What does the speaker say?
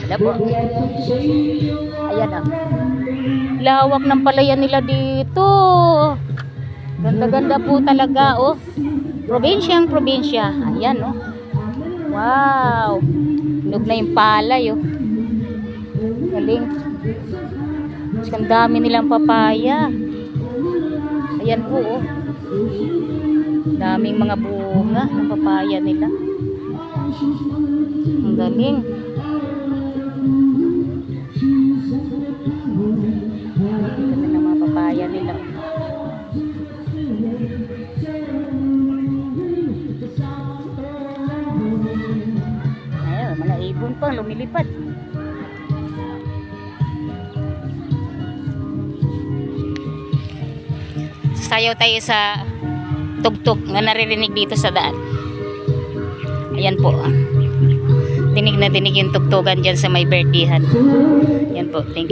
Wala po. Ayan ah. Lawak ng palayan nila dito. Ganda-ganda po talaga oh. Probinsyang probinsya. Ayan oh. Wow. Hinog na yung palay oh. Galing. Ang dami nilang papaya. Ayan po oh. Daming mga bunga ng papaya nila. Ang galing. Ganda ng mga papaya nila. Ayan, mga ibon pa lumilipad. Sayaw tayo sa tugtog na naririnig dito sa daan. Ayan po. Dinig na dinig yung tugtugan dyan sa may birthdayhan. Ayan po. Thank you.